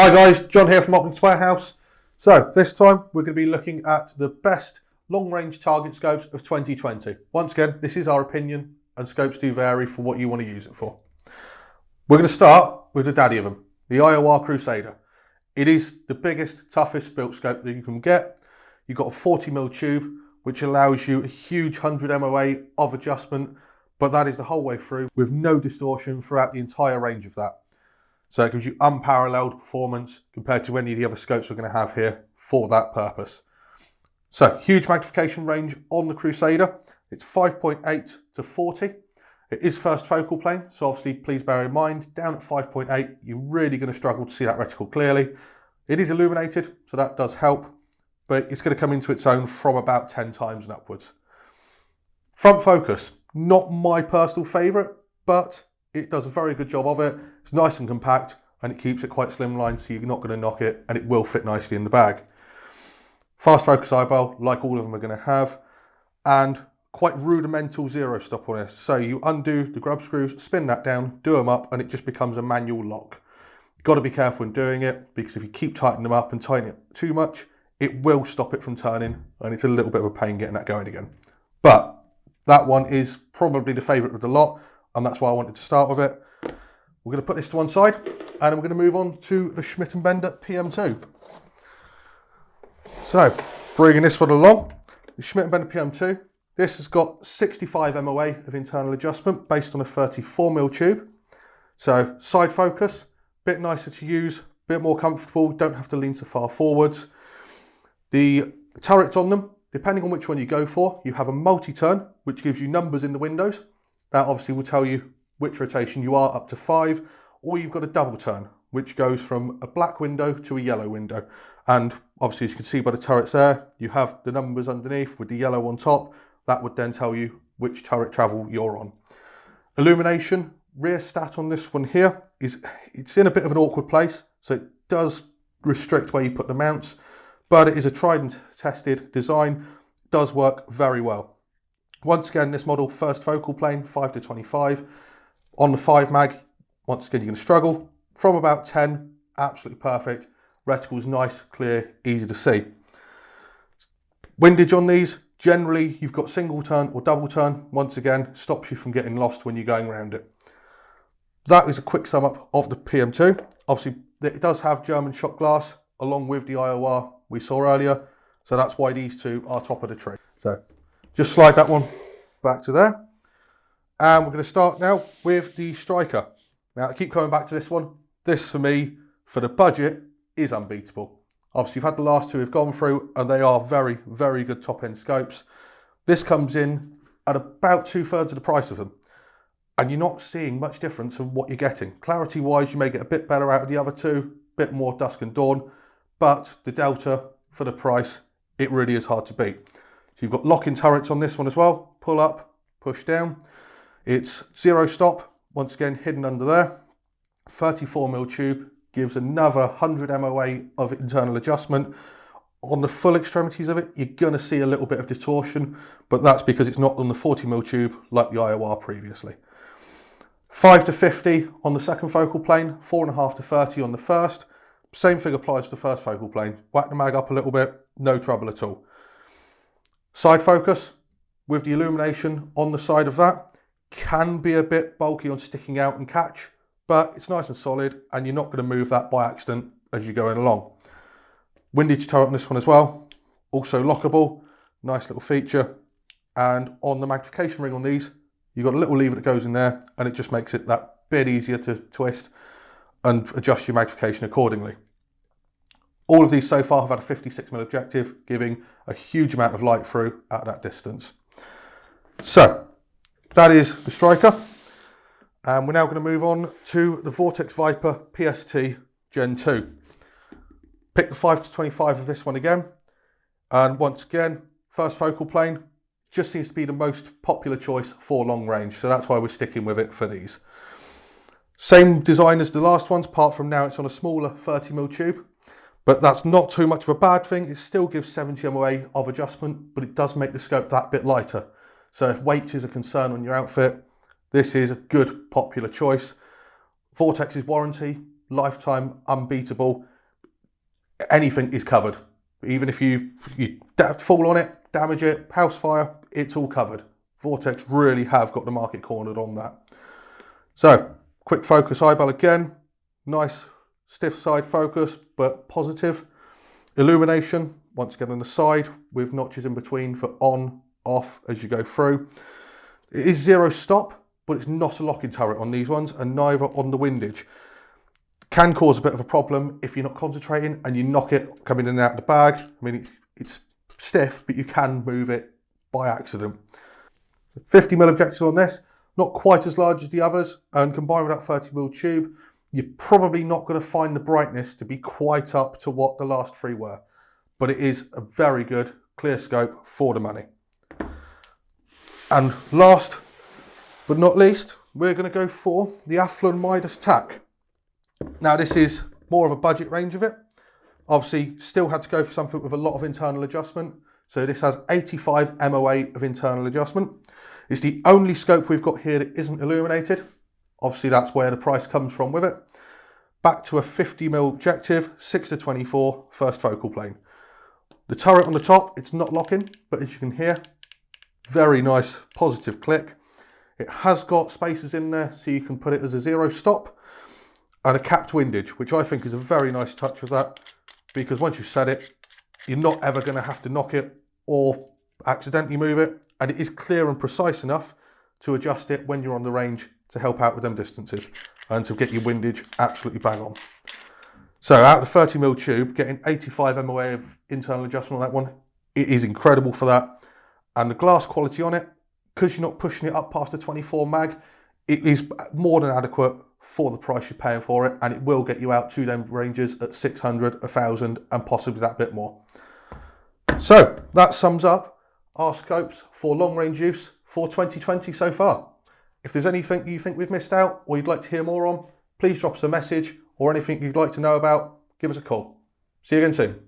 Hi guys, John here from Optics Warehouse. So this time we're going to be looking at the best long-range target scopes of 2020. Once again, this is our opinion and scopes do vary for what you want to use it for. We're going to start with the daddy of them, the IOR Crusader. It is the biggest, toughest built scope that you can get. You've got a 40mm tube, which allows you a huge 100 MOA of adjustment, but that is the whole way through with no distortion throughout the entire range of that. So it gives you unparalleled performance compared to any of the other scopes we're going to have here for that purpose. So huge magnification range on the Crusader. It's 5.8 to 40. It is first focal plane, so obviously please bear in mind, down at 5.8, you're really going to struggle to see that reticle clearly. It is illuminated, so that does help, but it's going to come into its own from about 10 times and upwards. Front focus, not my personal favourite, but it does a very good job of it. It's nice and compact and it keeps it quite slimline, so you're not going to knock it and it will fit nicely in the bag. Fast focus eyeball, like all of them are going to have, and quite rudimental zero stop on this. So you undo the grub screws, spin that down, do them up, and it just becomes a manual lock. You've got to be careful in doing it, because if you keep tightening them up and tightening it too much, it will stop it from turning, and it's a little bit of a pain getting that going again. But that one is probably the favourite of the lot, and that's why I wanted to start with it. We're going to put this to one side, and we're going to move on to the Schmidt & Bender PM2. So, bringing this one along, the Schmidt & Bender PM2. This has got 65 MOA of internal adjustment based on a 34mm tube. So, side focus, bit nicer to use, bit more comfortable, don't have to lean so far forwards. The turrets on them, depending on which one you go for, you have a multi-turn, which gives you numbers in the windows. That obviously will tell you which rotation you are up to 5, or you've got a double turn, which goes from a black window to a yellow window. And obviously, as you can see by the turrets there, you have the numbers underneath with the yellow on top. That would then tell you which turret travel you're on. Illumination, rear stat on this one here is it's in a bit of an awkward place, so it does restrict where you put the mounts, but it is a tried and tested design, does work very well. Once again, this model, first focal plane, 5 to 25. On the 5 mag, once again, you're going to struggle. From about 10, absolutely perfect. Reticle's nice, clear, easy to see. Windage on these, generally, you've got single turn or double turn. Once again, stops you from getting lost when you're going around it. That is a quick sum up of the PM2. Obviously, it does have German shot glass along with the IOR we saw earlier. So that's why these two are top of the tree. So just slide that one back to there. And we're going to start now with the Striker. Now, I keep coming back to this one. This, for me, for the budget, is unbeatable. Obviously, you've had the last two we've gone through, and they are very, very good top-end scopes. This comes in at about 2/3 of the price of them. And you're not seeing much difference in what you're getting. Clarity-wise, you may get a bit better out of the other two, a bit more dusk and dawn, but the delta for the price, it really is hard to beat. So you've got lock-in turrets on this one as well. Pull up, push down. It's zero stop, once again hidden under there. 34mm tube gives another 100 MOA of internal adjustment. On the full extremities of it, you're going to see a little bit of distortion, but that's because it's not on the 40mm tube like the IOR previously. 5 to 50 on the second focal plane, 4.5 to 30 on the first. Same thing applies to the first focal plane. Whack the mag up a little bit, no trouble at all. Side focus with the illumination on the side of that can be a bit bulky on sticking out and catch, but it's nice and solid and you're not going to move that by accident as you're going along. Windage turret on this one as well, also lockable, nice little feature. And on the magnification ring on these, you've got a little lever that goes in there and it just makes it that bit easier to twist and adjust your magnification accordingly. All of these so far have had a 56mm objective, giving a huge amount of light through at that distance. So, that is the Striker. And we're now going to move on to the Vortex Viper PST Gen 2. Pick the 5 to 25 of this one again. And once again, first focal plane just seems to be the most popular choice for long range. So that's why we're sticking with it for these. Same design as the last ones, apart from now it's on a smaller 30mm tube. But that's not too much of a bad thing. It still gives 70 MOA of adjustment, but it does make the scope that bit lighter. So if weight is a concern on your outfit, this is a good popular choice. Vortex's warranty lifetime, unbeatable. Anything is covered. Even if you fall on it, damage it, house fire, it's all covered. Vortex really have got the market cornered on that. So, quick focus eyeball again. Nice stiff side focus, but positive. Illumination, once again on the side, with notches in between for on, off as you go through. It is zero stop, but it's not a locking turret on these ones, and neither on the windage. Can cause a bit of a problem if you're not concentrating and you knock it coming in and out of the bag. I mean, it's stiff, but you can move it by accident. 50mm objectives on this, not quite as large as the others, and combined with that 30mm tube, you're probably not going to find the brightness to be quite up to what the last three were. But it is a very good clear scope for the money. And last but not least, we're going to go for the Athlon Midas TAC. Now this is more of a budget range of it. Obviously still had to go for something with a lot of internal adjustment. So this has 85 MOA of internal adjustment. It's the only scope we've got here that isn't illuminated. Obviously that's where the price comes from with it. Back to a 50mm objective, 6-24 first focal plane. The turret on the top, it's not locking, but as you can hear, very nice positive click. It has got spacers in there so you can put it as a zero stop. And a capped windage, which I think is a very nice touch with that, because once you set it, you're not ever going to have to knock it or accidentally move it, and it is clear and precise enough to adjust it when you're on the range to help out with them distances and to get your windage absolutely bang on. So out of the 30mm tube, getting 85 MOA of internal adjustment on that one, it is incredible for that. And the glass quality on it, because you're not pushing it up past the 24 mag, it is more than adequate for the price you're paying for it, and it will get you out to them ranges at 600, 1,000 and possibly that bit more. So that sums up our scopes for long range use for 2020 so far. If there's anything you think we've missed out or you'd like to hear more on, please drop us a message, or anything you'd like to know about, give us a call. See you again soon.